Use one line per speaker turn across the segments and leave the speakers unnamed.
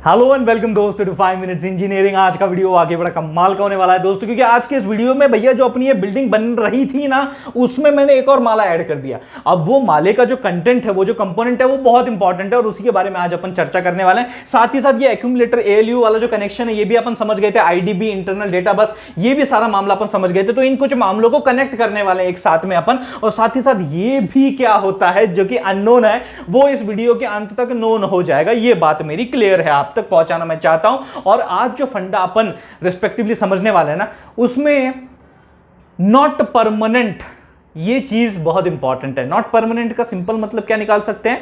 Hello and welcome दोस्तों to 5 minutes engineering. आज का वीडियो आगे बड़ा कमाल का होने वाला है दोस्तों, क्योंकि आज के इस वीडियो में भैया जो अपनी ये बिल्डिंग बन रही थी ना, उसमें मैंने एक और माला ऐड कर दिया। अब वो माले का जो कंटेंट है, वो जो कंपोनेंट है, वो बहुत इंपॉर्टेंट है और उसी के बारे में आज अपन चर्चा करने वाले हैं। साथ ही साथ ये एक्यूमुलेटर एएलयू वाला जो कनेक्शन है, ये भी अपन समझ गए थे। आईडीबी, इंटरनल डेटा बस, ये भी सारा मामला अपन समझ गए थे। तो इन कुछ मामलों को कनेक्ट करने वाले हैं एक साथ में अपन, और साथ ही साथ ये भी क्या होता है जो कि अननोन है, वो इस वीडियो के अंत तक नोन हो जाएगा। ये बात मेरी क्लियर है, आप तक पहुंचाना मैं चाहता हूं। और आज जो फंडा अपन रिस्पेक्टिवली समझने वाले हैं ना, उसमें नॉट परमानेंट, ये चीज बहुत इंपॉर्टेंट है। नॉट परमानेंट का सिंपल मतलब क्या निकाल सकते हैं?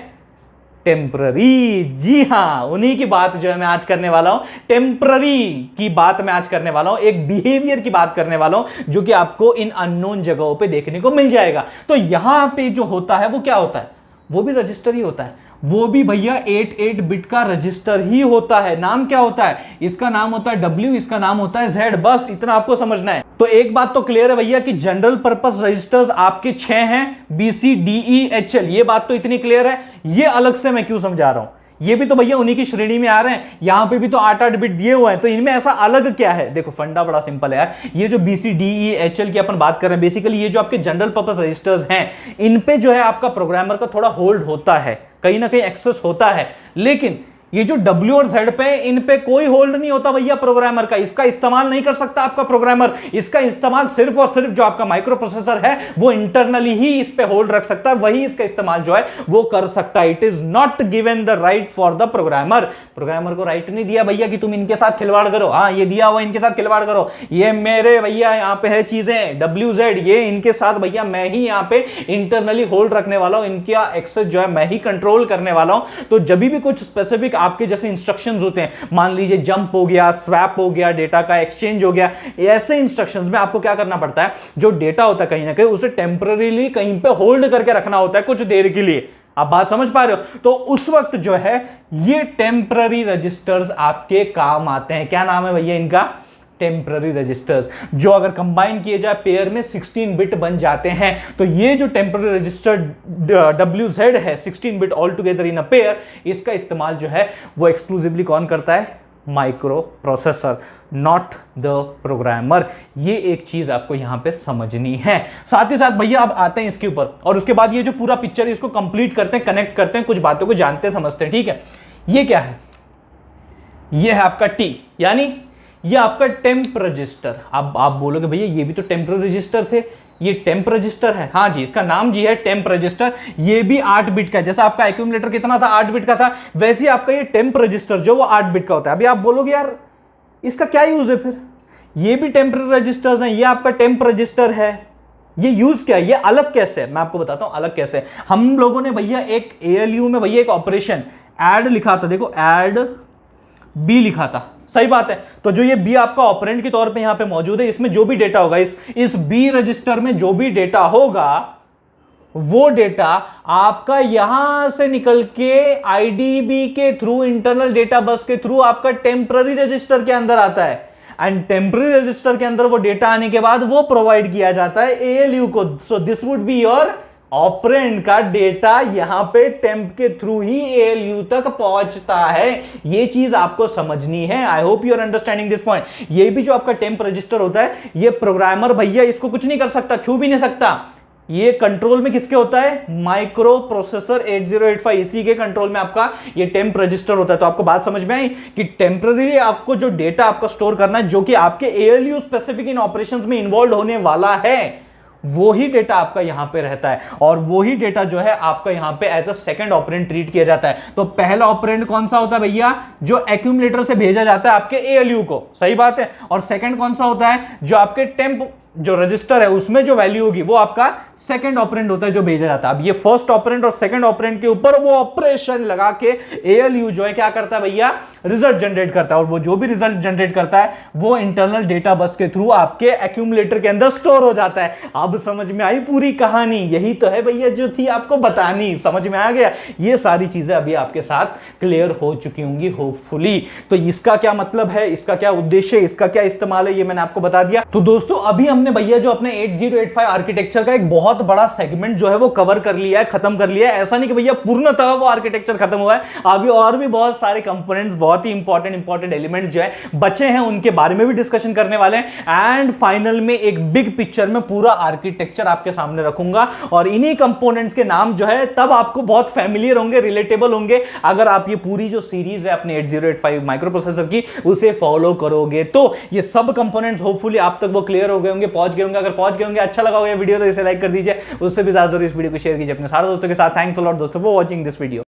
टेम्पररी। जी हां, उन्हीं की बात जो है मैं आज करने वाला हूं। टेम्पररी की बात मैं आज करने वाला हूं, एक बिहेवियर की बात करने वाला हूं जो कि आपको इन अननोन जगहों पे देखने को मिल जाएगा। तो यहां पे जो होता है वो क्या होता है? वो भी रजिस्टर ही होता है। वो भी भैया 8 बिट का रजिस्टर ही होता है। नाम क्या होता है? इसका नाम होता है W, इसका नाम होता है Z। बस इतना आपको समझना है। तो एक बात तो क्लियर है भैया कि जनरल पर्पस रजिस्टर्स आपके 6 हैं, BC DE HL। ये बात तो इतनी क्लियर है। ये अलग से मैं क्यों समझा रहा हूं? ये भी तो भैया उन्हीं की श्रेणी में आ रहे हैं। यहां पे भी तो 8 बिट दिए हुए हैं, तो इनमें ऐसा अलग क्या है? देखो फंडा बड़ा सिंपल है यार। ये जो BC DE HL की अपन बात कर रहे हैं, बेसिकली ये जो आपके जनरल पर्पस रजिस्टर्स हैं, इन पे जो है आपका प्रोग्रामर का थोड़ा होल्ड होता है, कहीं ना कहीं एक्सेस होता है। लेकिन ये जो W और Z पे, इन पे कोई होल्ड नहीं होता भैया प्रोग्रामर का। इसका इस्तेमाल नहीं कर सकता आपका प्रोग्रामर। इसका इस्तेमाल सिर्फ और सिर्फ जो आपका माइक्रो प्रोसेसर है, वो इंटरनली ही इस पे होल्ड रख सकता है, वही इसका इस्तेमाल जो है वो कर सकता है। It is not given the right for the programmer. Programmer को राइट नहीं दिया भैया कि तुम इनके साथ खिलवाड़ करो। हाँ, ये दिया हुआ इनके साथ खिलवाड़ करो, ये मेरे भैया यहाँ पे है चीजें WZ, ये इनके साथ भैया मैं ही यहाँ पे इंटरनली होल्ड रखने वाला हूं, इनका एक्सेस जो है मैं ही कंट्रोल करने वाला हूं। तो जब भी कुछ स्पेसिफिक आपके जैसे इंस्ट्रक्शंस होते हैं, मान लीजिए जंप हो गया, स्वैप हो गया, डेटा का एक्सचेंज हो गया, ऐसे इंस्ट्रक्शंस में आपको क्या करना पड़ता है? जो डेटा होता है कहीं ना कहीं उसे टेम्पररीली कहीं पे होल्ड करके रखना होता है कुछ देर के लिए। आप बात समझ पा रहे हो? तो उस वक्त जो है ये टेम्पररी रजिस्टर्स आपके काम आते हैं। क्या नाम है भैया इनका? टेम्पररी रजिस्टर्स, जो अगर कंबाइन किए जाए पेयर में 16 बिट बन जाते हैं। तो ये जो टेम्पररी रजिस्टर WZ है, 16 bit all together in a pair, इसका इस्तेमाल जो है वो एक्सक्लूसिवली कौन करता है? Micro processor, not the programmer. ये एक चीज आपको यहां पे समझनी है। साथ ही साथ भैया अब आते हैं इसके ऊपर, और उसके बाद ये जो पूरा पिक्चर इसको कंप्लीट करते हैं, कनेक्ट करते हैं, कुछ बातों को जानते समझते हैं। ठीक है, ये क्या है? ये है आपका T, यानी ये आपका टेम्प रजिस्टर। अब आप बोलोगे भैया ये भी तो टेम्पररी रजिस्टर थे, ये टेम्प रजिस्टर है। हाँ जी, इसका नाम जी है टेम्प रजिस्टर। ये भी 8 बिट का, जैसा आपका एक्यूमुलेटर कितना था? 8 बिट का था। वैसे ही आपका ये टेम्प रजिस्टर जो वो 8 बिट का होता है। अभी आप बोलोगे यार इसका क्या यूज है फिर? ये भी टेम्पररी रजिस्टर्स हैं, ये आपका टेम्प रजिस्टर है। ये यूज क्या है? ये अलग कैसे है? मैं आपको बताता हूं अलग कैसे है। हम लोगों ने भैया एक ALU में भैया एक ऑपरेशन ऐड लिखा था, देखो ऐड B लिखा था, सही बात है। तो जो ये B आपका ऑपरेंड के तौर पे यहां पे मौजूद है, इसमें जो भी डेटा होगा, इस B रजिस्टर में जो भी डेटा होगा, वो डेटा आपका यहां से निकल के IDB के थ्रू, इंटरनल डेटा बस के थ्रू आपका टेम्पररी रजिस्टर के अंदर आता है। एंड टेम्पररी रजिस्टर के अंदर वो डेटा आने के बाद वो प्रोवाइड किया जाता है ALU को। So this would be your operand का डेटा, यहां पे टेम्प के थ्रू ही ALU तक पहुंचता है। ये चीज आपको समझनी है। I hope you are understanding this point. ये भी जो आपका टेम्प रजिस्टर होता है, ये प्रोग्रामर भैया इसको कुछ नहीं कर सकता, छू भी नहीं सकता। ये कंट्रोल में किसके होता है? माइक्रो प्रोसेसर 8085, इसी के कंट्रोल में आपका ये टेम्प रजिस्टर होता है। तो आपको बात समझ में आई कि टेम्पररी आपको जो डेटा आपका स्टोर करना है, जो कि आपके ALU स्पेसिफिक इन ऑपरेशंस में इन्वॉल्व होने वाला है, वो ही डेटा आपका यहां पे रहता है। और वो ही डेटा जो है आपका यहां पे as a second operand treat किया जाता है। तो पहला ऑपरेंड कौन सा होता है भैया? जो एक्यूमुलेटर से भेजा जाता है आपके ALU को, सही बात है। और सेकंड कौन सा होता है? जो आपके टेम्प जो रजिस्टर है उसमें जो वैल्यू होगी वो आपका सेकंड ऑपरेंड होता है जो भेजा जाता है। अब ये फर्स्ट ऑपरेंड और सेकंड ऑपरेंड के ऊपर वो ऑपरेशन लगा के ALU जो है क्या करता है भैया? रिजल्ट जनरेट करता है। और वो जो भी रिजल्ट जनरेट करता है वो इंटरनल डेटा बस के थ्रू आपके एक्यूमुलेटर के अंदर स्टोर हो जाता है। अब समझ में आई पूरी कहानी? यही तो है भैया जो थी आपको बतानी। समझ में आ गया? ये सारी चीजें अभी आपके साथ क्लियर हो चुकी होंगी होपफुली। तो इसका क्या मतलब है, इसका क्या उद्देश्य है, इसका क्या इस्तेमाल है, ये मैंने आपको बता दिया। तो दोस्तों अभी हमने हमने भैया जो अपने 8085 आर्किटेक्चर का एक बहुत बड़ा सेगमेंट जो है वो कवर कर लिया है, खत्म कर लिया है। ऐसा नहीं कि भैया पूर्णतः वो आर्किटेक्चर खत्म हुआ है, अभी और भी बहुत सारे कंपोनेंट्स, बहुत ही इंपॉर्टेंट एलिमेंट्स जो है बचे हैं, उनके बारे में भी डिस्कशन करने वाले हैं। एंड फाइनल में एक बिग पिक्चर में पूरा आर्किटेक्चर आपके सामने रखूंगा और इन्हीं कंपोनेंट्स के नाम जो है तब आपको बहुत फैमिलियर होंगे, रिलेटेबल होंगे, अगर आप ये पूरी जो सीरीज है अपने 8085 माइक्रो प्रोसेसर की उसे फॉलो करोगे। तो ये सब कंपोनेंट्स होपफुली आप तक वो क्लियर हो गए होंगे, पहुंच गए होंगे। अगर पहुंच गए होंगे, अच्छा लगा होगा वीडियो तो इसे लाइक कर दीजिए, उससे भी ज्यादा इस वीडियो को शेयर कीजिए अपने सारे दोस्तों के साथ। थैंक्स अ लॉट दोस्तों फॉर वॉचिंग दिस वीडियो।